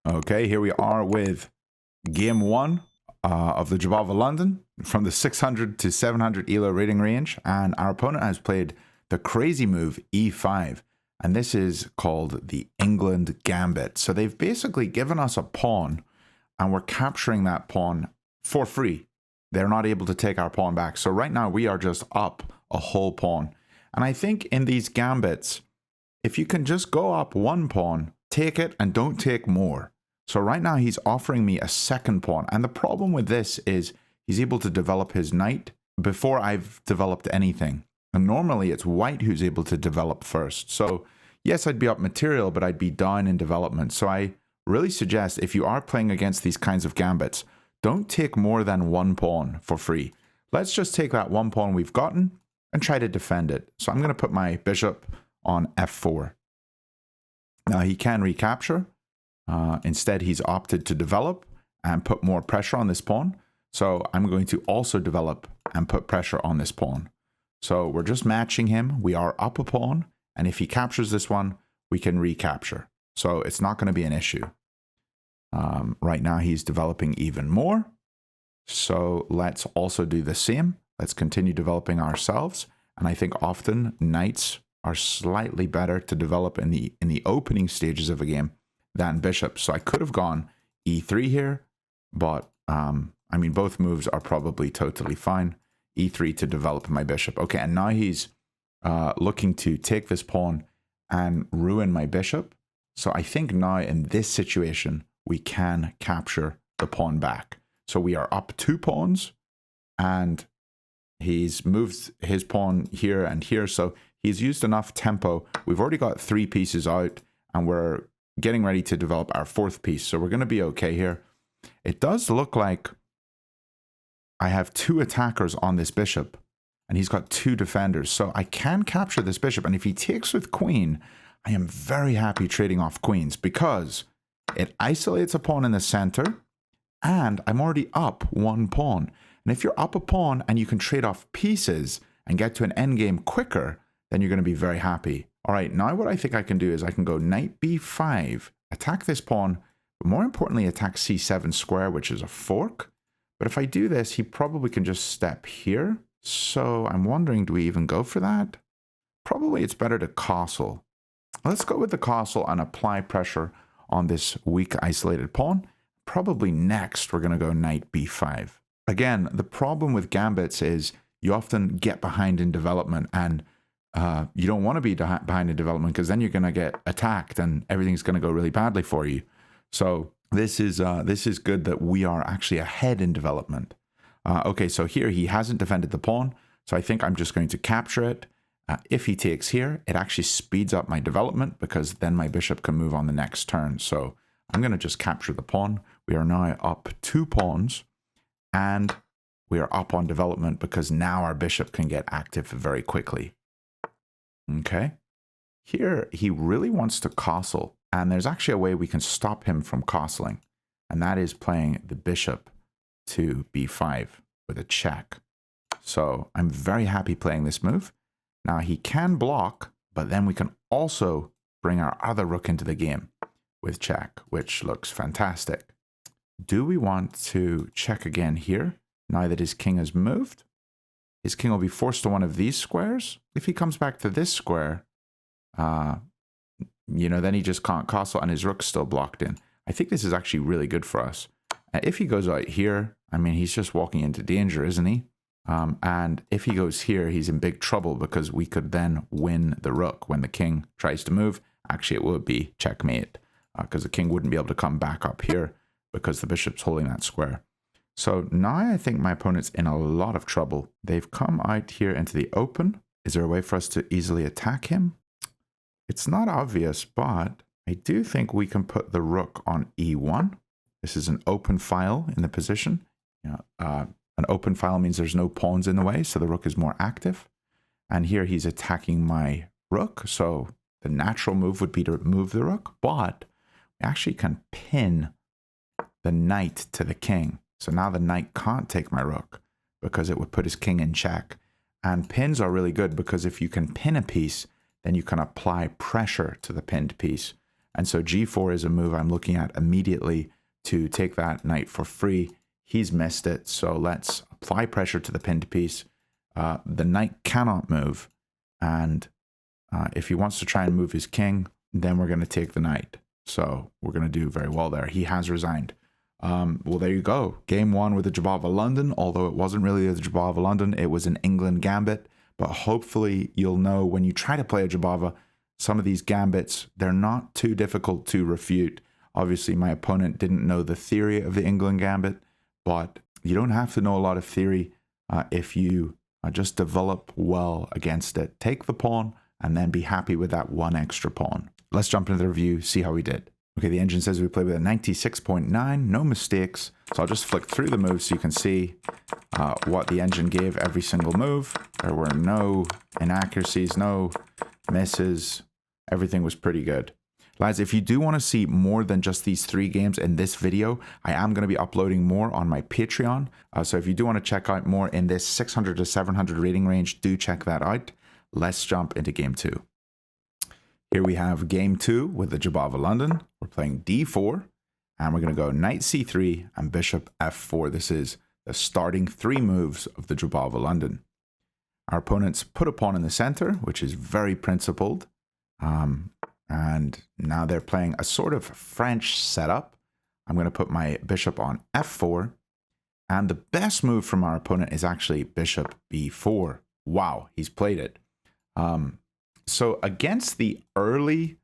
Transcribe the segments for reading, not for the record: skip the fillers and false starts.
Okay, here we are with game one of the Jobava London from the 600 to 700 ELO rating range, and our opponent has played the crazy move e5, and this is called the Englund Gambit. So they've basically given us a pawn, and we're capturing that pawn for free. They're not able to take our pawn back. So right now we are just up a whole pawn. And I think in these gambits, if you can just go up one pawn, take it and don't take more. So right now he's offering me a second pawn. And the problem with this is he's able to develop his knight before I've developed anything. And normally it's white who's able to develop first. So yes, I'd be up material, but I'd be down in development. So I really suggest if you are playing against these kinds of gambits, don't take more than one pawn for free. Let's just take that one pawn we've gotten and try to defend it. So I'm going to put my bishop on f4. Now he can recapture. Instead, he's opted to develop and put more pressure on this pawn. So I'm going to also develop and put pressure on this pawn. So we're just matching him. We are up a pawn. And if he captures this one, we can recapture. So it's not going to be an issue. Right now, he's developing even more. So let's also do the same. Let's continue developing ourselves. And I think often knights are slightly better to develop in the opening stages of a game than bishops. So I could have gone e3 here, but I mean, both moves are probably totally fine. e3 to develop my bishop. Okay, and now he's looking to take this pawn and ruin my bishop. So I think now in this situation, we can capture the pawn back. So we are up 2 pawns, and he's moved his pawn here and here. So he's used enough tempo. We've already got 3 pieces out, and we're getting ready to develop our 4th piece. So we're going to be okay here. It does look like I have 2 attackers on this bishop, and he's got 2 defenders. So I can capture this bishop. And if he takes with queen, I am very happy trading off queens because it isolates a pawn in the center, and I'm already up 1 pawn. And if you're up a pawn and you can trade off pieces and get to an endgame quicker, then you're going to be very happy. All right, now what I think I can do is I can go knight b5, attack this pawn, but more importantly, attack c7 square, which is a fork. But if I do this, he probably can just step here. So I'm wondering, do we even go for that? Probably it's better to castle. Let's go with the castle and apply pressure on this weak isolated pawn. Probably next, we're going to go knight b5. Again, the problem with gambits is you often get behind in development, and you don't want to be behind in development because then you're going to get attacked and everything's going to go really badly for you. So this is good that we are actually ahead in development. Okay, so here he hasn't defended the pawn, so I think I'm just going to capture it. If he takes here, it actually speeds up my development because then my bishop can move on the next turn. So I'm going to just capture the pawn. We are now up 2 pawns, and we are up on development because now our bishop can get active very quickly. Okay. Here, he really wants to castle, and there's actually a way we can stop him from castling, and that is playing the bishop to b5 with a check. So I'm very happy playing this move. Now he can block, but then we can also bring our other rook into the game with check, which looks fantastic. Do we want to check again here now that his king has moved? His king will be forced to one of these squares. If he comes back to this square, you know, then he just can't castle and his rook's still blocked in. I think this is actually really good for us. If he goes out here, I mean, he's just walking into danger, isn't he? And if he goes here, he's in big trouble because we could then win the rook when the king tries to move. Actually, it would be checkmate because the king wouldn't be able to come back up here because the bishop's holding that square. So now I think my opponent's in a lot of trouble. They've come out here into the open. Is there a way for us to easily attack him? It's not obvious, but I do think we can put the rook on e1. This is an open file in the position. You know, an open file means there's no pawns in the way, so the rook is more active. And here he's attacking my rook, so the natural move would be to move the rook, but we actually can pin the knight to the king. So now the knight can't take my rook because it would put his king in check. And pins are really good because if you can pin a piece, then you can apply pressure to the pinned piece. And so g4 is a move I'm looking at immediately to take that knight for free. He's missed it, so let's apply pressure to the pinned piece. The knight cannot move, and if he wants to try and move his king, then we're going to take the knight. So we're going to do very well there. He has resigned. Well, there you go. Game 1 with the Jobava London, although it wasn't really the Jobava London, it was an Englund Gambit. But hopefully you'll know when you try to play a Jobava, some of these Gambits, they're not too difficult to refute. Obviously, my opponent didn't know the theory of the Englund Gambit, but you don't have to know a lot of theory if you just develop well against it. Take the pawn and then be happy with that one extra pawn. Let's jump into the review, see how we did. Okay, the engine says we played with a 96.9, no mistakes. So I'll just flick through the moves so you can see what the engine gave every single move. There were no inaccuracies, no misses. Everything was pretty good. Lads, if you do want to see more than just these 3 games in this video, I am going to be uploading more on my Patreon. So if you do want to check out more in this 600 to 700 rating range, do check that out. Let's jump into game 2. Here we have game 2 with the Jobava London. We're playing d4, and we're going to go knight c3 and bishop f4. This is the starting 3 moves of the Jobava London. Our opponents put a pawn in the center, which is very principled. And now they're playing a sort of French setup. I'm going to put my bishop on f4. And the best move from our opponent is actually bishop b4. Wow, he's played it. So against the early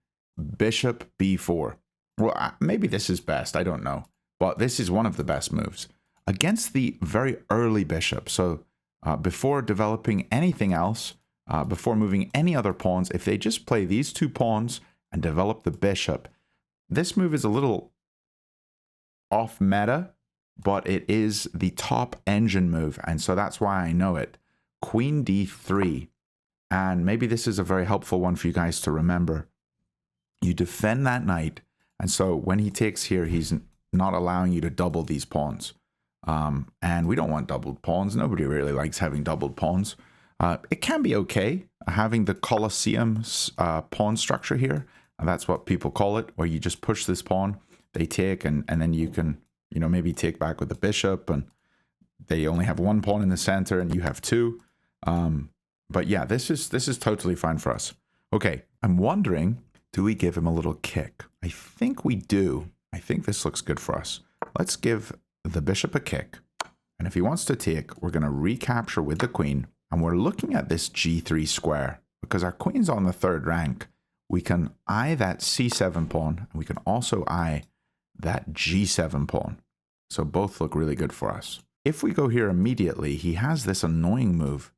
bishop b4, well, maybe this is best, I don't know. But this is one of the best moves. Against the very early bishop, so before developing anything else, before moving any other pawns, if they just play these 2 pawns and develop the bishop, this move is a little off meta, but it is the top engine move, and so that's why I know it. Queen d3. And maybe this is a very helpful one for you guys to remember. You defend that knight, and so when he takes here, he's not allowing you to double these pawns. And we don't want doubled pawns. Nobody really likes having doubled pawns. It can be okay having the Colosseum pawn structure here. And that's what people call it, where you just push this pawn, they take, and then you can, maybe take back with the bishop, and they only have 1 pawn in the center and you have 2. But yeah, this is totally fine for us. Okay, I'm wondering, do we give him a little kick? I think we do. I think this looks good for us. Let's give the bishop a kick. And if he wants to take, we're going to recapture with the queen. And we're looking at this g3 square. Because our queen's on the 3rd rank, we can eye that c7 pawn. And we can also eye that g7 pawn. So both look really good for us. If we go here immediately, he has this annoying move,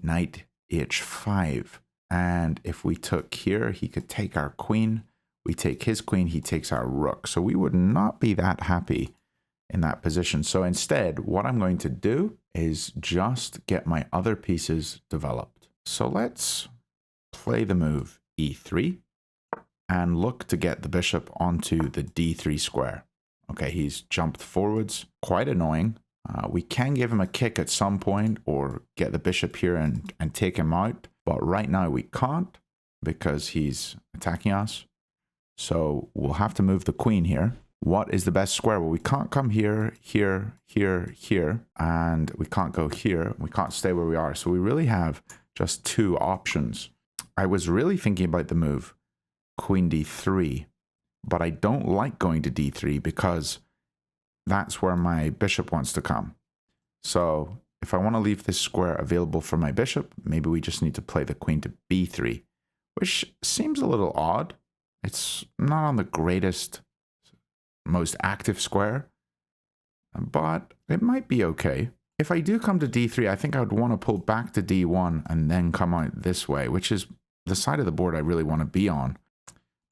knight h5. And if we took here, he could take our queen. We take his queen, he takes our rook. So we would not be that happy in that position. So instead, what I'm going to do is just get my other pieces developed. So let's play the move e3 and look to get the bishop onto the d3 square. Okay, he's jumped forwards, quite annoying. We can give him a kick at some point or get the bishop here and take him out. But right now we can't because he's attacking us. So we'll have to move the queen here. What is the best square? Well, we can't come here, here, here, here, and we can't go here. We can't stay where we are. So we really have just 2 options. I was really thinking about the move queen d3, but I don't like going to d3 because that's where my bishop wants to come. So if I want to leave this square available for my bishop, maybe we just need to play the queen to b3, which seems a little odd. It's not on the greatest, most active square, but it might be okay. If I do come to d3, I think I would want to pull back to d1 and then come out this way, which is the side of the board I really want to be on.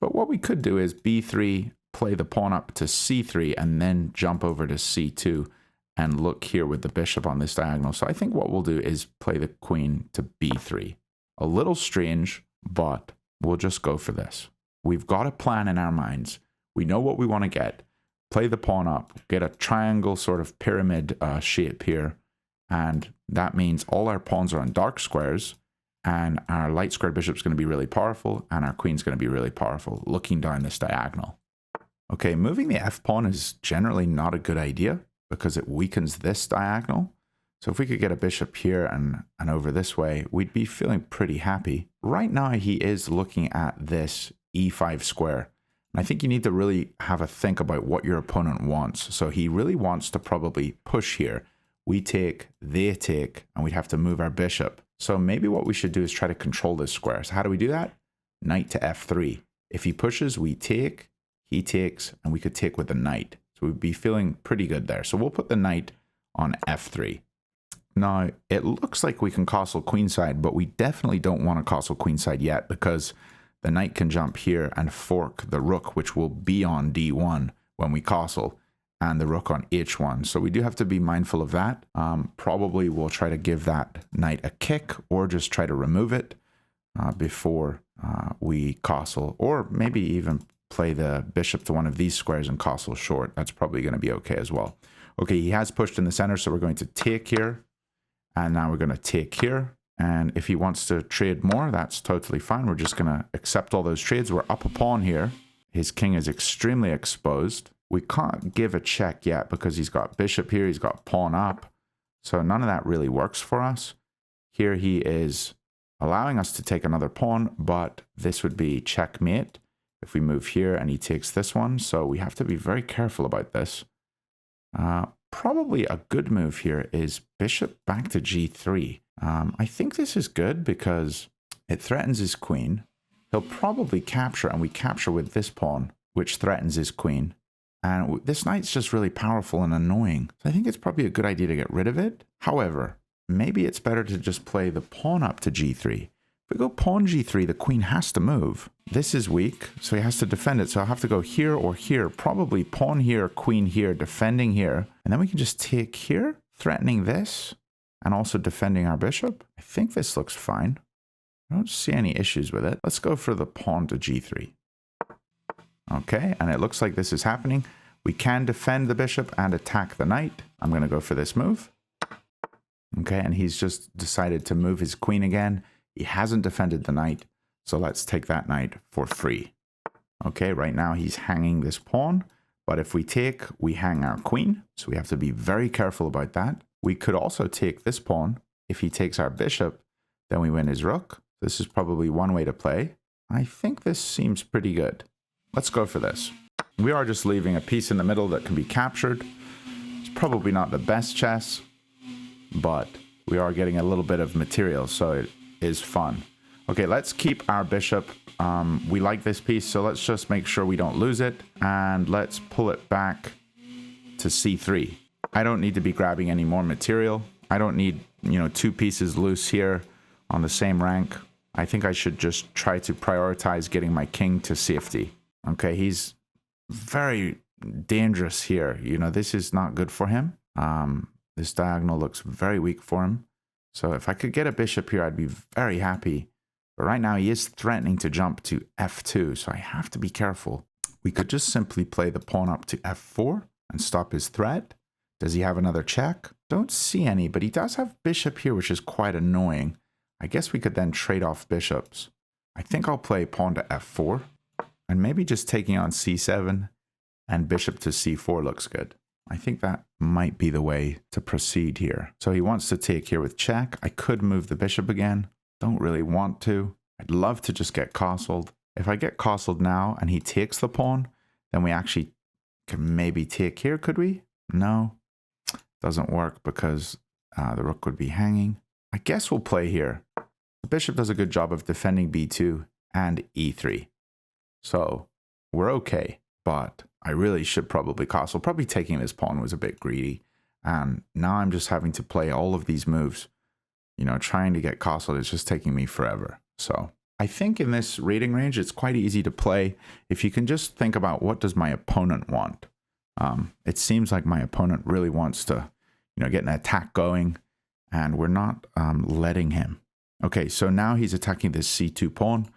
But what we could do is b3, play the pawn up to c3, and then jump over to c2 and look here with the bishop on this diagonal. So I think what we'll do is play the queen to b3. A little strange, but we'll just go for this. We've got a plan in our minds. We know what we want to get. Play the pawn up, get a triangle sort of pyramid shape here. And that means all our pawns are on dark squares. And our light square bishop is going to be really powerful, and our queen's going to be really powerful, looking down this diagonal. Okay, moving the f-pawn is generally not a good idea because it weakens this diagonal. So if we could get a bishop here and over this way, we'd be feeling pretty happy. Right now, he is looking at this e5 square. And I think you need to really have a think about what your opponent wants. So he really wants to probably push here. We take, they take, and we'd have to move our bishop. So maybe what we should do is try to control this square. So how do we do that? Knight to f3. If he pushes, we take, he takes, and we could take with the knight. So we'd be feeling pretty good there. So we'll put the knight on f3. Now, it looks like we can castle queenside, but we definitely don't want to castle queenside yet because the knight can jump here and fork the rook, which will be on d1 when we castle, and the rook on h1. So we do have to be mindful of that. Probably we'll try to give that knight a kick or just try to remove it before we castle, or maybe even play the bishop to one of these squares and castle short. That's probably going to be okay as well. Okay, he has pushed in the center, so we're going to take here. And now we're going to take here. And if he wants to trade more, that's totally fine. We're just going to accept all those trades. We're up a pawn here. His king is extremely exposed. We can't give a check yet because he's got bishop here. He's got pawn up. So none of that really works for us. Here he is allowing us to take another pawn, but this would be checkmate if we move here and he takes this one. So we have to be very careful about this. Probably a good move here is bishop back to g3. I think this is good because it threatens his queen. He'll probably capture, and we capture with this pawn, which threatens his queen. And this knight's just really powerful and annoying. So I think it's probably a good idea to get rid of it. However, maybe it's better to just play the pawn up to g3. If we go pawn g3, the queen has to move. This is weak, so he has to defend it. So I'll have to go here or here. Probably pawn here, queen here, defending here. And then we can just take here, threatening this, and also defending our bishop. I think this looks fine. I don't see any issues with it. Let's go for the pawn to g3. Okay, and it looks like this is happening. We can defend the bishop and attack the knight. I'm going to go for this move. Okay, and he's just decided to move his queen again. He hasn't defended the knight, so let's take that knight for free. Okay, right now he's hanging this pawn, but if we take, we hang our queen, so we have to be very careful about that. We could also take this pawn. If he takes our bishop, then we win his rook. This is probably one way to play. I think this seems pretty good. Let's go for this. We are just leaving a piece in the middle that can be captured. It's probably not the best chess, but we are getting a little bit of material, so it is fun. Okay, let's keep our bishop. We like this piece, so let's just make sure we don't lose it. And let's pull it back to c3. I don't need to be grabbing any more material. I don't need, two pieces loose here on the same rank. I think I should just try to prioritize getting my king to safety. Okay, he's very dangerous here. This is not good for him. This diagonal looks very weak for him. So if I could get a bishop here, I'd be very happy. But right now he is threatening to jump to f2, so I have to be careful. We could just simply play the pawn up to f4 and stop his threat. Does he have another check? Don't see any, but he does have bishop here, which is quite annoying. I guess we could then trade off bishops. I think I'll play pawn to f4, and maybe just taking on c7 and bishop to c4 looks good. I think that might be the way to proceed here. So he wants to take here with check. I could move the bishop again. Don't really want to. I'd love to just get castled. If I get castled now and he takes the pawn, then we actually can maybe take here, could we? No, doesn't work because the rook would be hanging. I guess we'll play here. The bishop does a good job of defending b2 and e3. So we're okay, but I really should probably castle. Probably taking this pawn was a bit greedy. And now I'm just having to play all of these moves. Trying to get castled is just taking me forever. So I think in this rating range, it's quite easy to play if you can just think about what does my opponent want. It seems like my opponent really wants to, get an attack going, and we're not letting him. Okay, so now he's attacking this c2 pawn.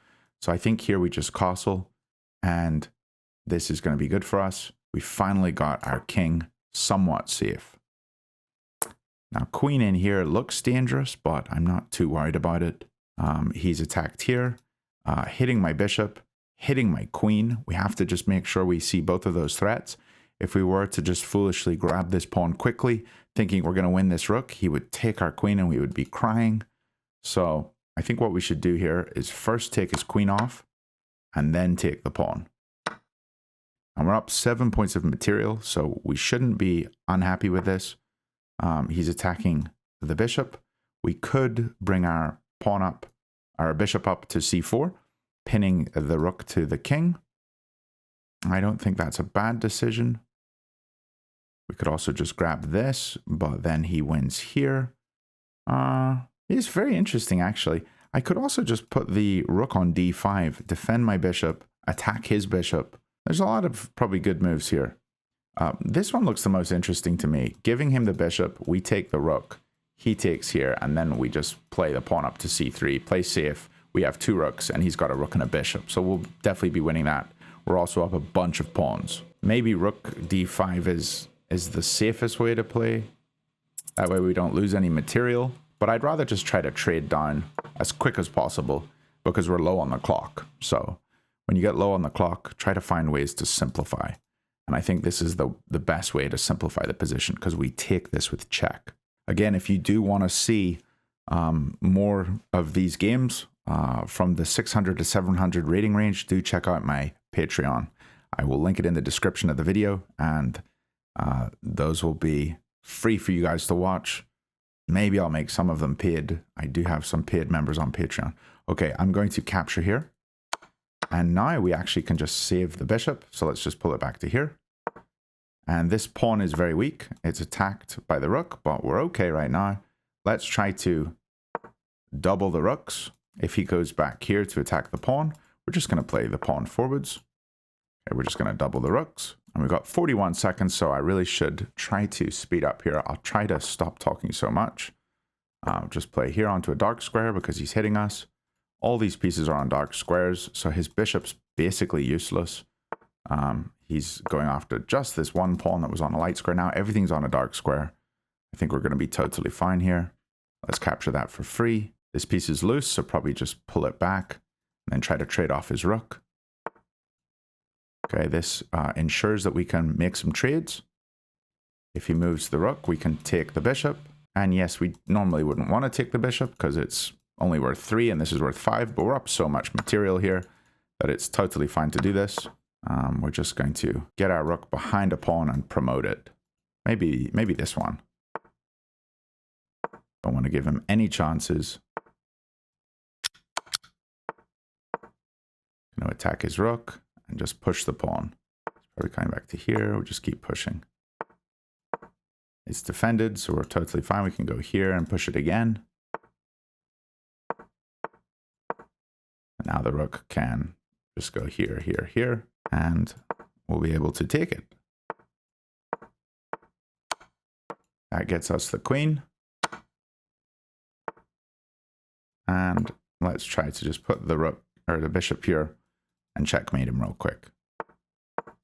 So I think here we just castle, and this is going to be good for us. We finally got our king somewhat safe. Now, queen in here looks dangerous, but I'm not too worried about it. He's attacked here, hitting my bishop, hitting my queen. We have to just make sure we see both of those threats. If we were to just foolishly grab this pawn quickly, thinking we're going to win this rook, he would take our queen and we would be crying. So I think what we should do here is first take his queen off and then take the pawn. And we're up 7 points of material, so we shouldn't be unhappy with this. He's attacking the bishop. We could bring our pawn up, our bishop up to c4, pinning the rook to the king. I don't think that's a bad decision. We could also just grab this, but then he wins here. It's very interesting, actually. I could also just put the rook on d5, defend my bishop, attack his bishop. There's a lot of probably good moves here. This one looks the most interesting to me. Giving him the bishop, we take the rook. He takes here, and then we just play the pawn up to c3, play safe. We have 2 rooks, and he's got a rook and a bishop, so we'll definitely be winning that. We're also up a bunch of pawns. Maybe rook d5 is the safest way to play. That way we don't lose any material. But I'd rather just try to trade down as quick as possible because we're low on the clock. So when you get low on the clock, try to find ways to simplify. And I think this is the best way to simplify the position because we take this with check. Again, if you do want to see more of these games from the 600 to 700 rating range, do check out my Patreon. I will link it in the description of the video, and those will be free for you guys to watch. Maybe I'll make some of them paid. I do have some paid members on Patreon. Okay, I'm going to capture here. And now we actually can just save the bishop. So let's just pull it back to here. And this pawn is very weak. It's attacked by the rook, but we're okay right now. Let's try to double the rooks. If he goes back here to attack the pawn, we're just going to play the pawn forwards. Okay, we're just going to double the rooks. And we've got 41 seconds, so I really should try to speed up here. I'll try to stop talking so much. Just play here onto a dark square because he's hitting us. All these pieces are on dark squares, so his bishop's basically useless. He's going after just this one pawn that was on a light square. Now everything's on a dark square. I think we're going to be totally fine here. Let's capture that for free. This piece is loose, so probably just pull it back and then try to trade off his rook. Okay, this ensures that we can make some trades. If he moves the rook, we can take the bishop. And yes, we normally wouldn't want to take the bishop because it's only worth 3 and this is worth 5. But we're up so much material here that it's totally fine to do this. We're just going to get our rook behind a pawn and promote it. Maybe this one. Don't want to give him any chances. Going to attack his rook. And just push the pawn. It's probably coming back to here. We'll just keep pushing. It's defended, so we're totally fine. We can go here and push it again. And now the rook can just go here, here, here, and we'll be able to take it. That gets us the queen. And let's try to just put the rook or the bishop here and checkmate him real quick.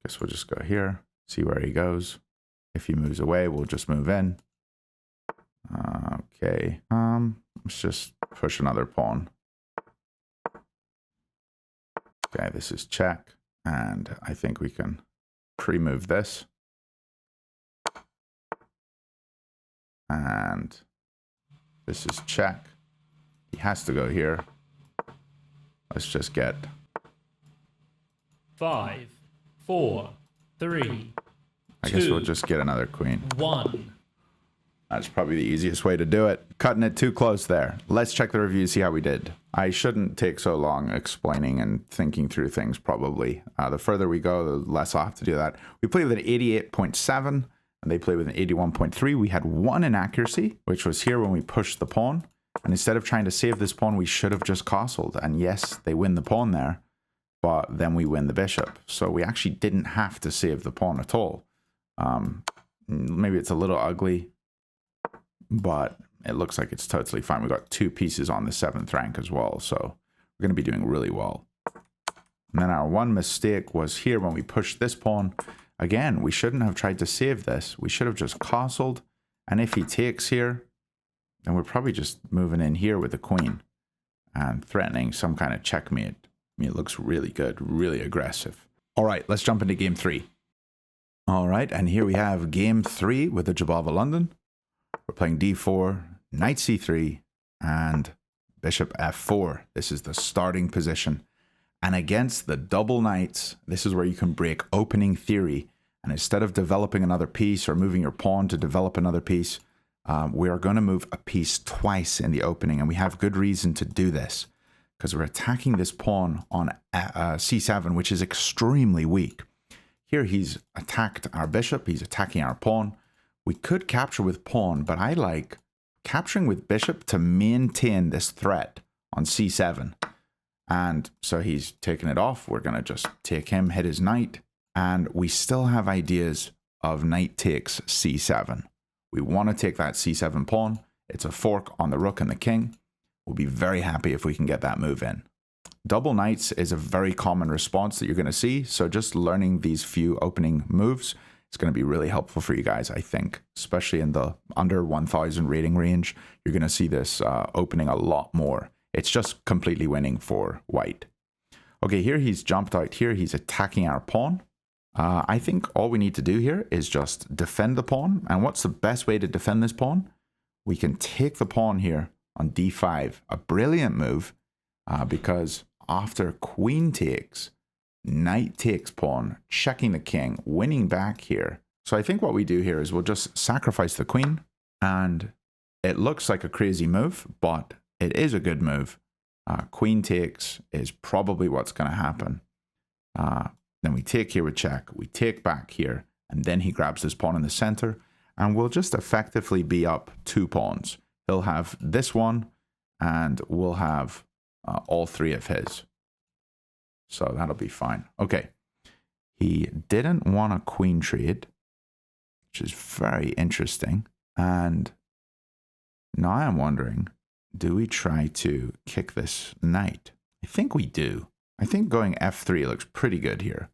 Guess we'll just go here, see where he goes. If he moves away, we'll just move in. Okay, let's just push another pawn. Okay, this is check, and I think we can pre-move this. And this is check. He has to go here. Let's just get 5, 4, 3. I guess we'll just get another queen. 1. That's probably the easiest way to do it. Cutting it too close there. Let's check the review, see how we did. I shouldn't take so long explaining and thinking through things, probably. The further we go, the less I'll have to do that. We played with an 88.7, and they played with an 81.3. We had 1 inaccuracy, which was here when we pushed the pawn. And instead of trying to save this pawn, we should have just castled. And yes, they win the pawn there, but then we win the bishop. So we actually didn't have to save the pawn at all. Maybe it's a little ugly, but it looks like it's totally fine. We've got 2 pieces on the 7th rank as well, so we're going to be doing really well. And then our one mistake was here when we pushed this pawn. Again, we shouldn't have tried to save this. We should have just castled, and if he takes here, then we're probably just moving in here with the queen. and threatening some kind of checkmate. I mean, it looks really good, really aggressive. All right, let's jump into game 3. All right, and here we have game 3 with the Jobava London. We're playing d4, knight c3, and bishop f4. This is the starting position. And against the double knights, this is where you can break opening theory. And instead of developing another piece or moving your pawn to develop another piece, we are going to move a piece twice in the opening. And we have good reason to do this, because we're attacking this pawn on c7, which is extremely weak. Here he's attacked our bishop, he's attacking our pawn. We could capture with pawn, but I like capturing with bishop to maintain this threat on c7. And so he's taken it off. We're going to just take him, hit his knight. And we still have ideas of knight takes c7. We want to take that c7 pawn. It's a fork on the rook and the king. We'll be very happy if we can get that move in. Double knights is a very common response that you're going to see. So just learning these few opening moves is going to be really helpful for you guys, I think. Especially in the under 1000 rating range, you're going to see this opening a lot more. It's just completely winning for white. Okay, here he's jumped out here. He's attacking our pawn. I think all we need to do here is just defend the pawn. And what's the best way to defend this pawn? We can take the pawn here on d5. A brilliant move because after queen takes, knight takes pawn, checking the king, winning back here. So I think what we do here is we'll just sacrifice the queen. And it looks like a crazy move, but it is a good move. Queen takes is probably what's going to happen. Then we take here with check. We take back here. And then he grabs this pawn in the center. And we'll just effectively be up 2 pawns. He'll have this one. And we'll have all 3 of his. So that'll be fine. Okay. He didn't want a queen trade, which is very interesting. And now I'm wondering, do we try to kick this knight? I think we do. I think going f3 looks pretty good here.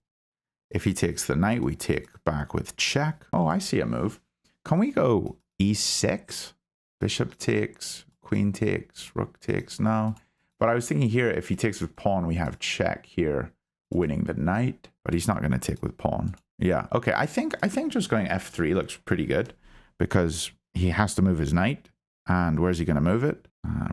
If he takes the knight, we take back with check. Oh, I see a move. Can we go e6? Bishop takes, queen takes, rook takes. No. But I was thinking here, if he takes with pawn, we have check here, winning the knight. But he's not going to take with pawn. Yeah, okay. I think just going f3 looks pretty good because he has to move his knight. And where's he going to move it?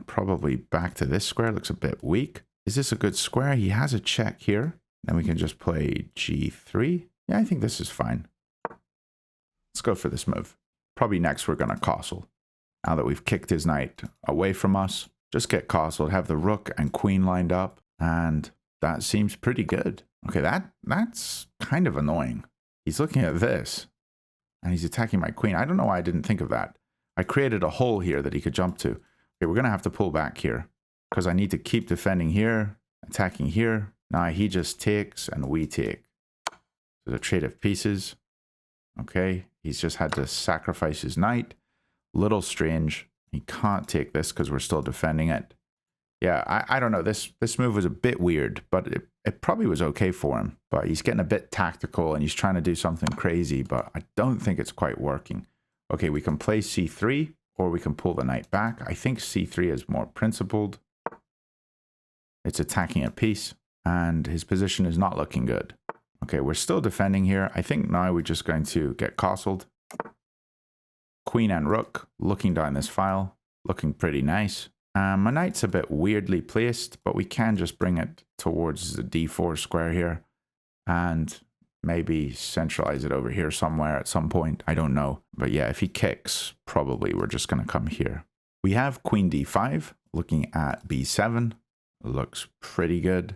Probably back to this square. Looks a bit weak. Is this a good square? He has a check here. Then we can just play g3. Yeah, I think this is fine. Let's go for this move. Probably next we're going to castle. Now that we've kicked his knight away from us, just get castled, have the rook and queen lined up, and that seems pretty good. Okay, that's kind of annoying. He's looking at this, and he's attacking my queen. I don't know why I didn't think of that. I created a hole here that he could jump to. Okay, we're going to have to pull back here because I need to keep defending here, attacking here. Now he just takes and we take. So the trade of pieces. Okay, he's just had to sacrifice his knight. Little strange. He can't take this because we're still defending it. Yeah, I don't know. This move was a bit weird, but it probably was okay for him. But he's getting a bit tactical and he's trying to do something crazy, but I don't think it's quite working. Okay, we can play c3 or we can pull the knight back. I think c3 is more principled. It's attacking a piece and his position is not looking good. Okay, we're still defending here. I think now we're just going to get castled. Queen and rook looking down this file, looking pretty nice. My knight's a bit weirdly placed, but we can just bring it towards the d4 square here and maybe centralize it over here somewhere at some point. I don't know. But yeah, if he kicks, probably we're just going to come here. We have queen d5 looking at b7. Looks pretty good.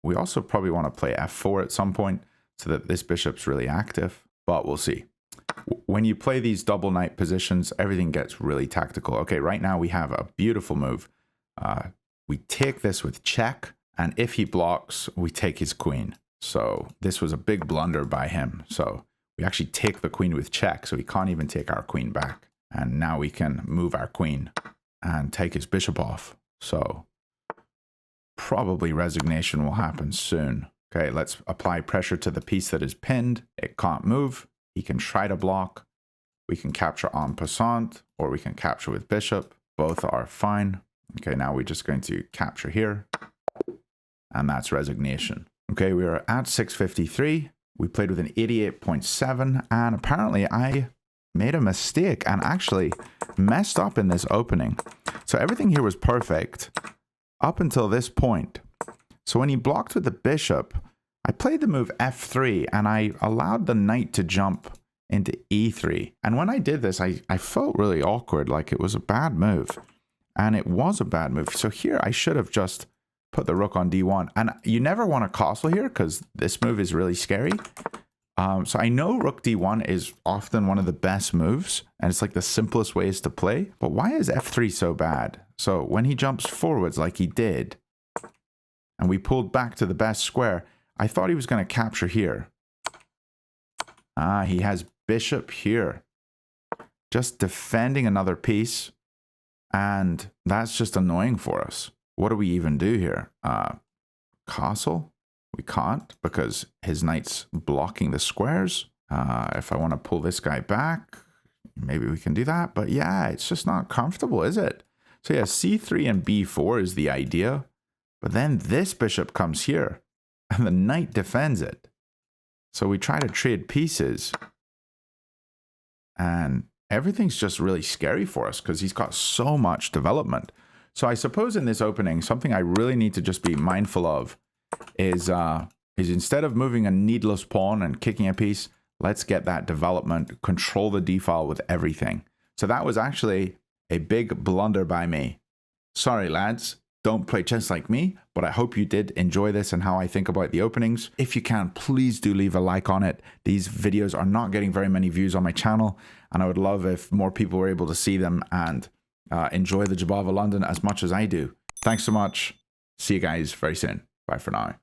We also probably want to play f4 at some point so that this bishop's really active, but we'll see. When you play these double knight positions, everything gets really tactical. Okay, right now we have a beautiful move. We take this with check, and if he blocks, we take his queen. So this was a big blunder by him. So we actually take the queen with check, so he can't even take our queen back. And now we can move our queen and take his bishop off. So probably resignation will happen soon. Okay, let's apply pressure to the piece that is pinned. It can't move. He can try to block. We can capture en passant, or we can capture with bishop. Both are fine. Okay, now we're just going to capture here. And that's resignation. Okay, we are at 653. We played with an 88.7. And apparently I made a mistake and actually messed up in this opening. So everything here was perfect up until this point. So when he blocked with the bishop, I played the move f3 and I allowed the knight to jump into e3. And when I did this, I felt really awkward, like it was a bad move. And it was a bad move. So here I should have just put the rook on d1. And you never want to castle here because this move is really scary. So I know rook d1 is often one of the best moves. And it's like the simplest ways to play. But why is f3 so bad? So when he jumps forwards like he did, and we pulled back to the best square, I thought he was going to capture here. Ah, he has bishop here. Just defending another piece. And that's just annoying for us. What do we even do here? Castle? We can't because his knight's blocking the squares. If I want to pull this guy back, maybe we can do that. But yeah, it's just not comfortable, is it? So yeah, c3 and b4 is the idea. But then this bishop comes here and the knight defends it. So we try to trade pieces. And everything's just really scary for us because he's got so much development. So I suppose in this opening, something I really need to just be mindful of is instead of moving a needless pawn and kicking a piece, let's get that development, control the d-file with everything. So that was actually a big blunder by me. Sorry, lads. Don't play chess like me, but I hope you did enjoy this and how I think about the openings. If you can, please do leave a like on it. These videos are not getting very many views on my channel, and I would love if more people were able to see them and enjoy the Jobava London as much as I do. Thanks so much. See you guys very soon. Bye for now.